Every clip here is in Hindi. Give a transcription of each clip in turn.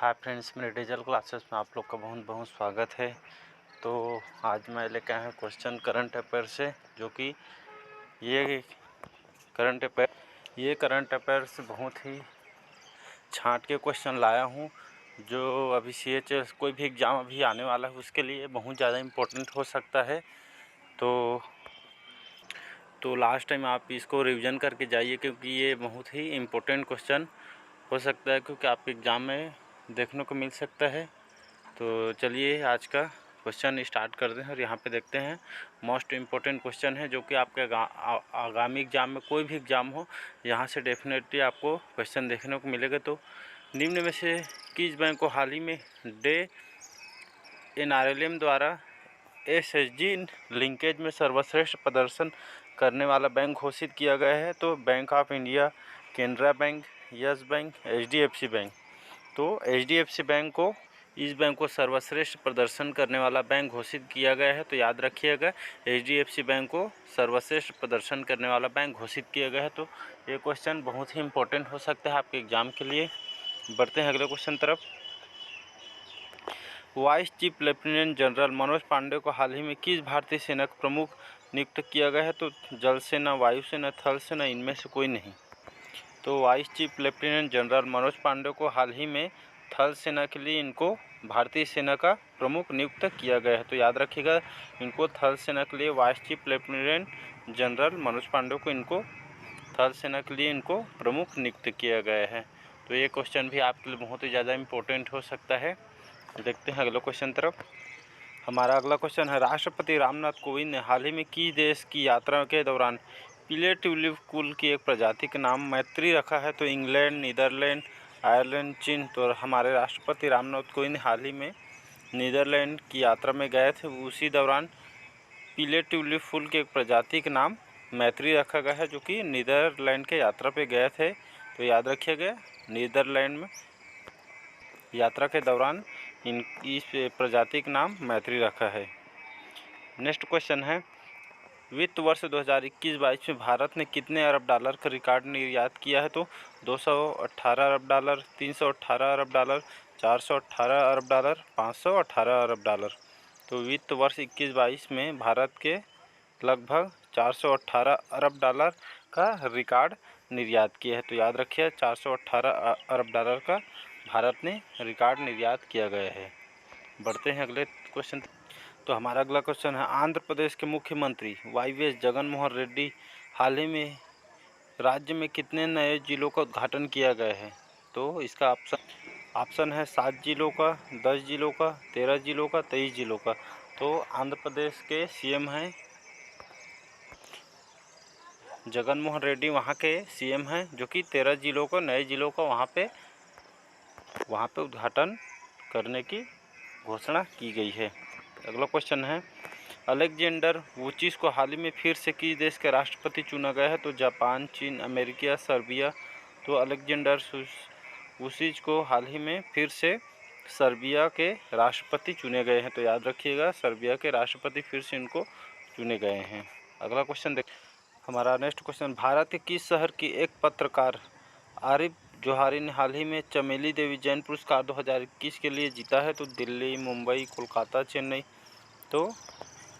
हाय फ्रेंड्स, मेरे डिजिटल क्लासेस में आप लोग का बहुत बहुत स्वागत है। तो आज मैं लेके आया हूँ क्वेश्चन करंट अफेयर से, जो कि ये करंट अफेयर से बहुत ही छांट के क्वेश्चन लाया हूँ, जो अभी CHS कोई भी एग्ज़ाम अभी आने वाला है उसके लिए बहुत ज़्यादा इम्पोर्टेंट हो सकता है। तो लास्ट टाइम आप इसको रिवीजन करके जाइए, क्योंकि ये बहुत ही इम्पोर्टेंट क्वेश्चन हो सकता है, क्योंकि आपके एग्ज़ाम में देखने को मिल सकता है। तो चलिए आज का क्वेश्चन स्टार्ट करते हैं और यहाँ पे देखते हैं। मोस्ट इम्पोर्टेंट क्वेश्चन है, जो कि आपके आगामी एग्ज़ाम में कोई भी एग्ज़ाम हो, यहाँ से डेफिनेटली आपको क्वेश्चन देखने को मिलेगा। तो निम्न में से किस बैंक को हाल ही में NRLM द्वारा SHG लिंकेज में सर्वश्रेष्ठ प्रदर्शन करने वाला बैंक घोषित किया गया है? तो bank of India, Canara bank, yes bank, HDFC bank. तो HDFC बैंक को इस बैंक को सर्वश्रेष्ठ प्रदर्शन करने वाला बैंक घोषित किया गया है। तो याद रखिएगा, HDFC बैंक को सर्वश्रेष्ठ प्रदर्शन करने वाला बैंक घोषित किया गया है। तो ये क्वेश्चन बहुत ही इम्पोर्टेंट हो सकता है आपके एग्ज़ाम के लिए। बढ़ते हैं अगले क्वेश्चन तरफ। Vice chief lieutenant general Manoj Pande को हाल ही में किस भारतीय सेना का प्रमुख नियुक्त किया गया है? तो जल सेना, वायुसेना, थल सेना, इनमें से कोई नहीं। तो vice chief lieutenant general Manoj Pande को हाल ही में थल सेना के लिए इनको भारतीय सेना का प्रमुख नियुक्त किया गया है। तो याद रखिएगा, इनको थल सेना के लिए vice chief lieutenant general Manoj Pande को इनको थल सेना के लिए इनको प्रमुख नियुक्त किया गया है। तो ये क्वेश्चन भी आपके लिए बहुत ही ज़्यादा इम्पोर्टेंट हो सकता है। देखते हैं अगले क्वेश्चन तरफ। हमारा अगला क्वेश्चन है, राष्ट्रपति रामनाथ कोविंद ने हाल ही में किस देश की यात्रा के दौरान पीले ट्यूलिप कुल की एक प्रजाति का नाम मैत्री रखा है? तो इंग्लैंड, नीदरलैंड, आयरलैंड, चीन। तो हमारे राष्ट्रपति रामनाथ कोविंद हाल ही में नीदरलैंड की यात्रा में गए थे, उसी दौरान पीले ट्यूलिप फूल की एक प्रजाति का नाम मैत्री रखा गया है, जो कि नीदरलैंड के यात्रा पे गए थे। तो याद रखिएगा, नीदरलैंड में यात्रा के दौरान इस प्रजाति का नाम मैत्री रखा है। नेक्स्ट क्वेश्चन है, वित्त वर्ष 2021-22 में भारत ने कितने अरब डॉलर का रिकॉर्ड निर्यात किया है? तो 218 अरब डॉलर, 318 अरब डॉलर, 418 अरब डॉलर, 518 अरब डॉलर। तो वित्त वर्ष 21-22 में भारत के लगभग 418 अरब डॉलर का रिकॉर्ड निर्यात किया है। तो याद रखिए, 418 अरब डॉलर का भारत ने रिकॉर्ड निर्यात किया गया है। बढ़ते हैं अगले क्वेश्चन। तो हमारा अगला क्वेश्चन है, आंध्र प्रदेश के मुख्यमंत्री YS जगनमोहन रेड्डी हाल ही में राज्य में कितने नए जिलों का उद्घाटन किया गया है? तो इसका ऑप्शन है 7 जिलों का, 10 जिलों का, 13 जिलों का, 23 जिलों का। तो आंध्र प्रदेश के CM हैं जगनमोहन रेड्डी, वहाँ के CM हैं, जो कि 13 जिलों को, नए जिलों का वहाँ पे उद्घाटन करने की घोषणा की गई है। अगला क्वेश्चन है, अलेक्जेंडर वुचिच को हाल ही में फिर से किस देश के राष्ट्रपति चुना गया है? तो जापान, चीन, अमेरिका, सर्बिया। तो अलेक्जेंडर वुचिच को हाल ही में फिर से सर्बिया के राष्ट्रपति चुने गए हैं। तो याद रखिएगा, सर्बिया के राष्ट्रपति फिर से इनको चुने गए हैं। अगला क्वेश्चन देख, हमारा नेक्स्ट क्वेश्चन, भारत के किस शहर की एक पत्रकार आरिफ जोहारी ने हाल ही में चमेली देवी जैन पुरस्कार 2021 के लिए जीता है? तो दिल्ली, मुंबई, कोलकाता, चेन्नई। तो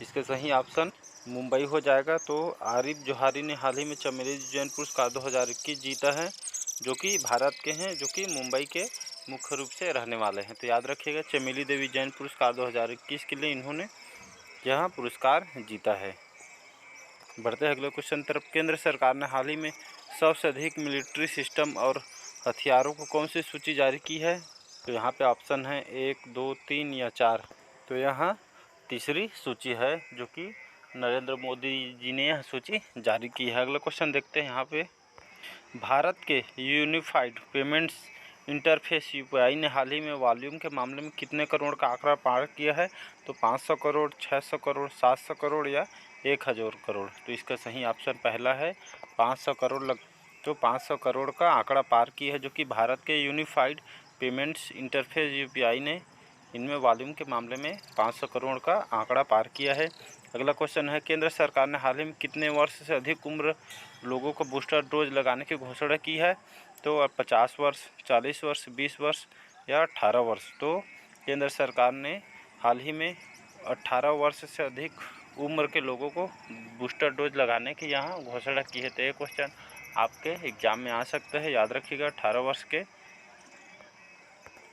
इसका सही ऑप्शन मुंबई हो जाएगा। तो आरिफ जोहारी ने हाल ही में चमेली जैन पुरस्कार 2021 जीता है, जो कि भारत के हैं, जो कि मुंबई के मुख्य रूप से रहने वाले हैं। तो याद रखिएगा, चमेली देवी जैन पुरस्कार 2021 के लिए इन्होंने यह पुरस्कार जीता है। बढ़ते हैं अगले क्वेश्चन तरफ। केंद्र सरकार ने हाल ही में सबसे अधिक मिलिट्री सिस्टम और हथियारों को कौन सी सूची जारी की है? तो यहाँ पे ऑप्शन है 1, 2, 3 या 4। तो यहाँ तीसरी सूची है, जो कि नरेंद्र मोदी जी ने यह सूची जारी की है। अगला क्वेश्चन देखते हैं यहाँ पे, भारत के यूनिफाइड पेमेंट्स इंटरफेस UPI ने हाल ही में वॉल्यूम के मामले में कितने करोड़ का आंकड़ा पार किया है? तो 500 करोड़, 600 करोड़, 700 करोड़ या 1000 करोड़। तो इसका सही ऑप्शन पहला है, 500 करोड़ तो 500 करोड़ का आंकड़ा पार किया है, जो कि भारत के यूनिफाइड पेमेंट्स इंटरफेस UPI ने इनमें वॉल्यूम के मामले में 500 करोड़ का आंकड़ा पार किया है। अगला क्वेश्चन है, केंद्र सरकार ने हाल ही में कितने वर्ष से अधिक उम्र लोगों को बूस्टर डोज लगाने की घोषणा की है? तो 50 वर्ष, 40 वर्ष, 20 वर्ष या 18 वर्ष। तो केंद्र सरकार ने हाल ही में 18 वर्ष से अधिक उम्र के लोगों को बूस्टर डोज लगाने की यहाँ घोषणा की है। तो ये क्वेश्चन आपके एग्जाम में आ सकता है, याद रखिएगा। 18 वर्ष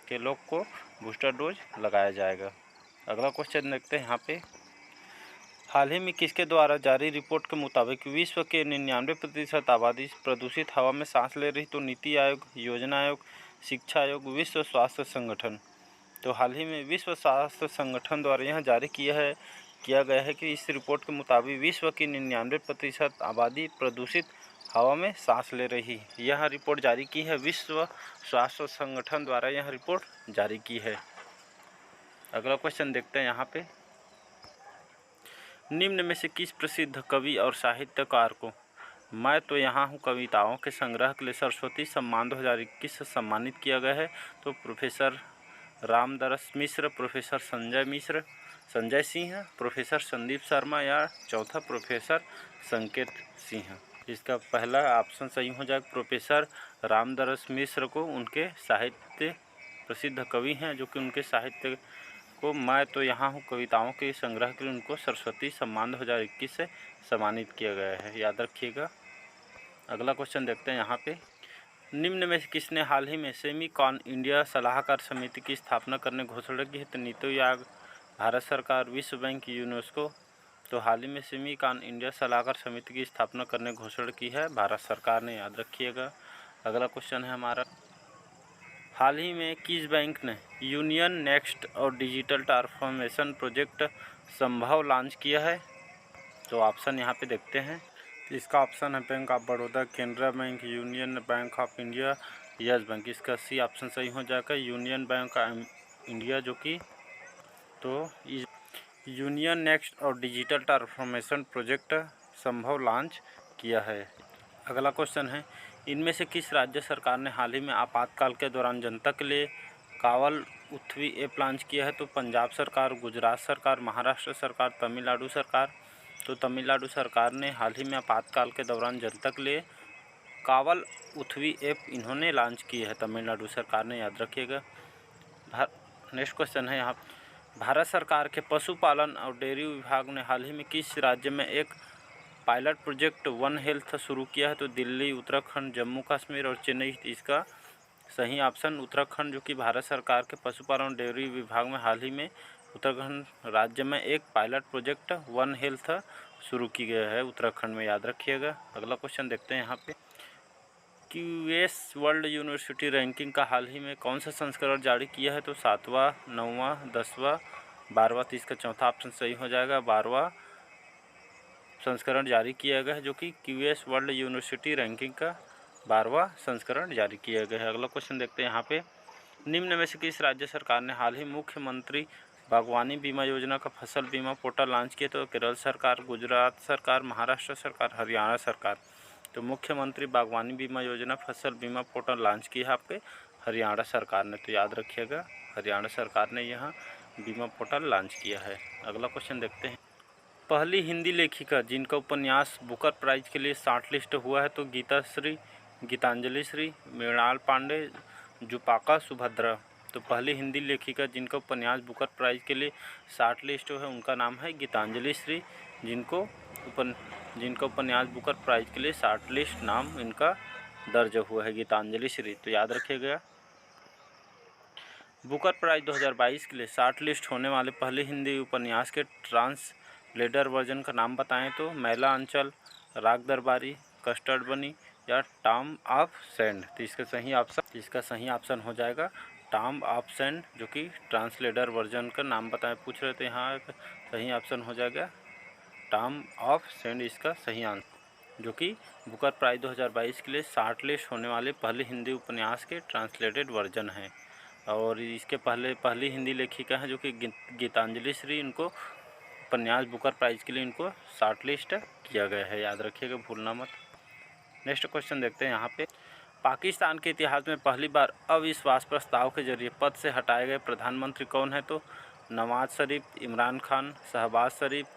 के लोग को बूस्टर डोज लगाया जाएगा। अगला क्वेश्चन देखते हैं यहाँ पे, हाल ही में किसके द्वारा जारी रिपोर्ट के मुताबिक विश्व के 99% आबादी प्रदूषित हवा में सांस ले रही? तो नीति आयोग, योजना आयोग, शिक्षा आयोग, विश्व स्वास्थ्य संगठन। तो हाल ही में विश्व स्वास्थ्य संगठन द्वारा यह जारी किया गया है कि इस रिपोर्ट के मुताबिक विश्व की 99% आबादी प्रदूषित हवा में सांस ले रही। यह रिपोर्ट जारी की है विश्व स्वास्थ्य संगठन द्वारा, यह रिपोर्ट जारी की है। अगला क्वेश्चन देखते हैं यहाँ पे, निम्न में से किस प्रसिद्ध कवि और साहित्यकार को मैं तो यहाँ हूँ कविताओं के संग्रह के लिए सरस्वती सम्मान 2021 से सम्मानित किया गया है? तो प्रोफेसर रामदरस मिश्र, प्रोफेसर संजय सिंह, प्रोफेसर संदीप शर्मा या चौथा प्रोफेसर संकेत सिंह। इसका पहला ऑप्शन सही हो जाएगा। प्रोफेसर रामदरस मिश्र को उनके साहित्य प्रसिद्ध कवि हैं जो कि उनके साहित्य को मैं तो यहाँ हूँ कविताओं के संग्रह के लिए उनको सरस्वती सम्मान 2021 से सम्मानित किया गया है, याद रखिएगा। अगला क्वेश्चन देखते हैं यहाँ पे, निम्न में से किसने हाल ही में सेमीकॉन इंडिया सलाहकार समिति की स्थापना करने घोषणा की है? तो नीति आयोग, भारत सरकार, विश्व बैंक, यूनेस्को। तो हाल ही में सेमीकॉन इंडिया सलाहकार समिति की स्थापना करने घोषणा की है भारत सरकार ने, याद रखिएगा। अगला क्वेश्चन है हमारा, हाल ही में किस बैंक ने यूनियन नेक्स्ट और डिजिटल ट्रांसफॉर्मेशन प्रोजेक्ट संभव लॉन्च किया है? तो ऑप्शन यहाँ पे देखते हैं। तो इसका ऑप्शन है bank of Baroda, Canara bank, union bank of India, yes bank. इसका सी ऑप्शन सही हो जाएगा, यूनियन बैंक ऑफ इंडिया, जो कि तो यूनियन नेक्स्ट और डिजिटल ट्रांसफॉर्मेशन प्रोजेक्ट संभव लॉन्च किया है। अगला क्वेश्चन है, इनमें से किस राज्य सरकार ने हाल ही में आपातकाल के दौरान जनता के लिए कावल उथवी ऐप लॉन्च किया है? तो पंजाब सरकार, गुजरात सरकार, महाराष्ट्र सरकार, तमिलनाडु सरकार। तो तमिलनाडु सरकार ने हाल ही में आपातकाल के दौरान जनता के लिए कावल उथवी ऐप इन्होंने लॉन्च की है, तमिलनाडु सरकार ने, याद रखिएगा। नेक्स्ट क्वेश्चन है यहाँ, भारत सरकार के पशुपालन और डेयरी विभाग ने हाल ही में किस राज्य में एक पायलट प्रोजेक्ट वन हेल्थ शुरू किया है? तो दिल्ली, उत्तराखंड, जम्मू कश्मीर और चेन्नई। इसका सही ऑप्शन उत्तराखंड, जो कि भारत सरकार के पशुपालन और डेयरी विभाग में हाल ही में उत्तराखंड राज्य में एक पायलट प्रोजेक्ट वन हेल्थ शुरू की गया है उत्तराखंड में, याद रखिएगा। अगला क्वेश्चन देखते हैं यहाँ पे, क्यूएस वर्ल्ड यूनिवर्सिटी रैंकिंग का हाल ही में कौन सा संस्करण जारी किया है? तो 7वां, 9वां, 10वां, 12वां। तो इसका चौथा ऑप्शन सही हो जाएगा, 12वां संस्करण जारी किया गया है, जो कि क्यूएस वर्ल्ड यूनिवर्सिटी रैंकिंग का 12वां संस्करण जारी किया गया है। अगला क्वेश्चन देखते हैं यहाँ पे, निम्न में से किस राज्य सरकार ने हाल ही मुख्यमंत्री बागवानी बीमा योजना का फसल बीमा पोर्टल लॉन्च किया? तो केरल सरकार, गुजरात सरकार, महाराष्ट्र सरकार, हरियाणा सरकार। तो मुख्यमंत्री बागवानी बीमा योजना फसल बीमा पोर्टल लॉन्च की है आपके हरियाणा सरकार ने, तो याद रखिएगा हरियाणा सरकार ने यहाँ बीमा पोर्टल लॉन्च किया है। अगला क्वेश्चन देखते हैं, पहली हिंदी लेखिका जिनका उपन्यास बुकर प्राइज के लिए शॉर्ट लिस्ट हुआ है? तो गीतांजलि श्री, मृणाल पांडे, जुपाका सुभद्रा। तो पहली हिंदी लेखिका जिनका उपन्यास बुकर प्राइज के लिए शॉर्ट लिस्ट है उनका नाम है गीतांजलि श्री, जिनका उपन्यास बुकर प्राइज के लिए शॉर्ट लिस्ट नाम इनका दर्ज हुआ है, गीतांजलि श्री। तो याद रखिएगा। बुकर प्राइज 2022 के लिए शॉर्ट लिस्ट होने वाले पहले हिंदी उपन्यास के ट्रांसलेटर वर्जन का नाम बताएं? तो मैला अंचल, राग दरबारी, कस्टर्ड बनी या टॉम ऑफ सैंड। तो इसका सही ऑप्शन हो जाएगा टॉम ऑफ सैंड, जो कि ट्रांसलेटर वर्जन का नाम बताएं पूछ रहे थे। यहाँ सही ऑप्शन हो जाएगा टॉम ऑफ सैंड, इसका सही आंसर, जो कि बुकर प्राइज 2022 के लिए शॉर्ट लिस्ट होने वाले पहले हिंदी उपन्यास के ट्रांसलेटेड वर्जन है। और इसके पहली हिंदी लेखिका है जो कि गीतांजलि श्री, इनको उपन्यास बुकर प्राइज के लिए इनको शॉर्ट लिस्ट किया गया है, याद रखिएगा, भूलना मत। नेक्स्ट क्वेश्चन देखते हैं यहाँ पे, पाकिस्तान के इतिहास में पहली बार अविश्वास प्रस्ताव के जरिए पद से हटाए गए प्रधानमंत्री कौन है? तो नवाज शरीफ, इमरान खान, शहबाज शरीफ,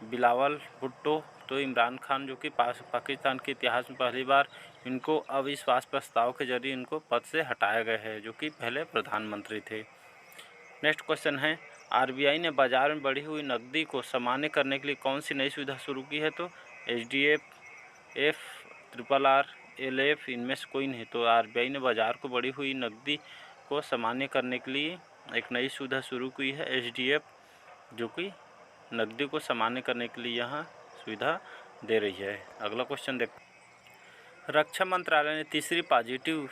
बिलावल भुट्टो। तो इमरान खान, जो कि पाकिस्तान के इतिहास में पहली बार इनको अविश्वास प्रस्ताव के जरिए इनको पद से हटाया गया है, जो कि पहले प्रधानमंत्री थे। नेक्स्ट क्वेश्चन है, आरबीआई ने बाजार में बढ़ी हुई नकदी को सामान्य करने के लिए कौन सी नई सुविधा शुरू की है? तो HDF, RRR, LF, इनमें से कोई नहीं। तो आरबीआई ने बाजार को बढ़ी हुई नकदी को सामान्य करने के लिए एक नई सुविधा शुरू की है, HDF, जो कि नकदी को सामान्य करने के लिए यहाँ सुविधा दे रही है। अगला क्वेश्चन देखते हैं, रक्षा मंत्रालय ने तीसरी पॉजिटिव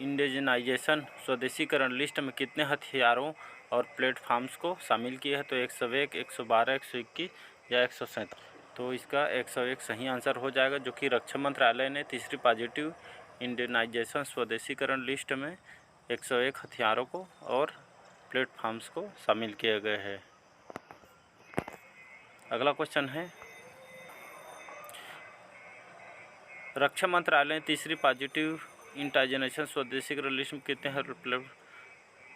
इंडिजनाइजेशन स्वदेशीकरण लिस्ट में कितने हथियारों और प्लेटफॉर्म्स को शामिल किया है? तो 101, 112, 121 या 137। तो इसका 101 सही आंसर हो जाएगा, जो कि रक्षा मंत्रालय ने तीसरी पॉजिटिव इंडियनाइजेशन स्वदेशीकरण लिस्ट में 101 हथियारों को और प्लेटफॉर्म्स को शामिल किया गया है। अगला क्वेश्चन है, रक्षा मंत्रालय ने तीसरी पॉजिटिव इंडिजनाइजेशन स्वदेशीकरण लिस्ट में कितने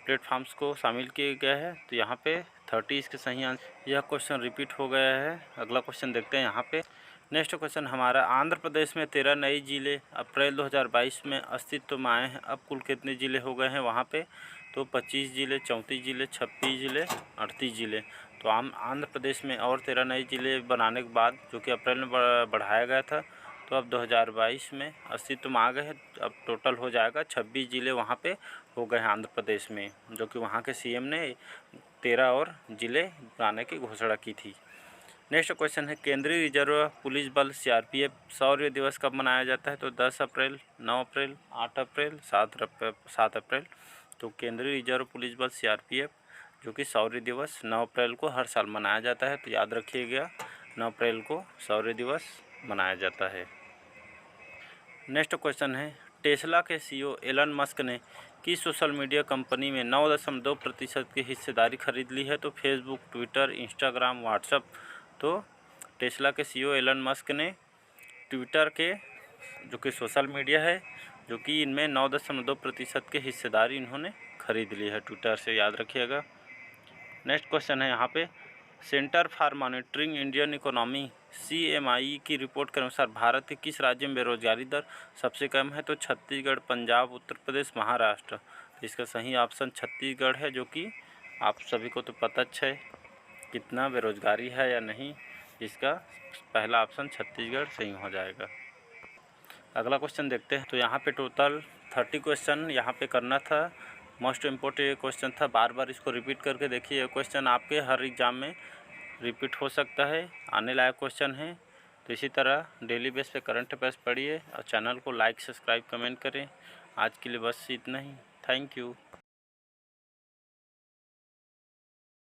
प्लेटफॉर्म्स को शामिल किया गया है? तो यहाँ पे 30 इसके सही आंसर। यह क्वेश्चन रिपीट हो गया है। अगला क्वेश्चन देखते हैं यहाँ पे। नेक्स्ट क्वेश्चन हमारा, आंध्र प्रदेश में 13 नए जिले अप्रैल 2022 में अस्तित्व में आए हैं। अब कुल कितने ज़िले हो गए हैं वहाँ पे? तो 25 ज़िले, 34 ज़िले, 26 ज़िले, 38 ज़िले। तो आंध्र प्रदेश में और 13 नए ज़िले बनाने के बाद, जो कि अप्रैल में बढ़ाया गया था, तो अब 2022 में अस्तित्व में आ गए हैं। अब टोटल हो जाएगा 26 ज़िले वहाँ पे हो गए हैं आंध्र प्रदेश में, जो कि वहाँ के CM ने 13 और ज़िले बनाने की घोषणा की थी। नेक्स्ट क्वेश्चन है, केंद्रीय रिजर्व पुलिस बल CRPF शौर्य दिवस कब मनाया जाता है? तो 10 अप्रैल, 9 अप्रैल, 8 अप्रैल, 7 अप्रैल। तो केंद्रीय रिजर्व पुलिस बल CRPF, जो कि शौर्य दिवस 9 अप्रैल को हर साल मनाया जाता है। तो याद रखिएगा, 9 अप्रैल को शौर्य दिवस मनाया जाता है। नेक्स्ट क्वेश्चन है, टेस्ला के CEO एलन मस्क ने किस सोशल मीडिया कंपनी में 9.2% की हिस्सेदारी खरीद ली है? तो फेसबुक, ट्विटर, इंस्टाग्राम, व्हाट्सएप। तो टेस्ला के CEO एलन मस्क ने ट्विटर के, जो कि सोशल मीडिया है, जो कि इनमें 9.2% की हिस्सेदारी इन्होंने खरीद ली है ट्विटर से, याद रखिएगा। नेक्स्ट क्वेश्चन है यहाँ पे, centre for monitoring Indian economy CMI की रिपोर्ट के अनुसार भारत के किस राज्य में बेरोजगारी दर सबसे कम है? तो छत्तीसगढ़, पंजाब, उत्तर प्रदेश, महाराष्ट्र। तो इसका सही ऑप्शन छत्तीसगढ़ है, जो कि आप सभी को तो पता है कितना बेरोजगारी है या नहीं। इसका पहला ऑप्शन छत्तीसगढ़ सही हो जाएगा। अगला क्वेश्चन देखते हैं। तो यहाँ पे टोटल 30 क्वेश्चन यहाँ पे करना था। मोस्ट इम्पोर्टेंट क्वेश्चन था, बार बार इसको रिपीट करके देखिए। ये क्वेश्चन आपके हर एग्ज़ाम में रिपीट हो सकता है, आने लायक क्वेश्चन है। तो इसी तरह डेली बेस पे करंट अफेयर्स पढ़िए और चैनल को लाइक, सब्सक्राइब, कमेंट करें। आज के लिए बस इतना ही। Thank you.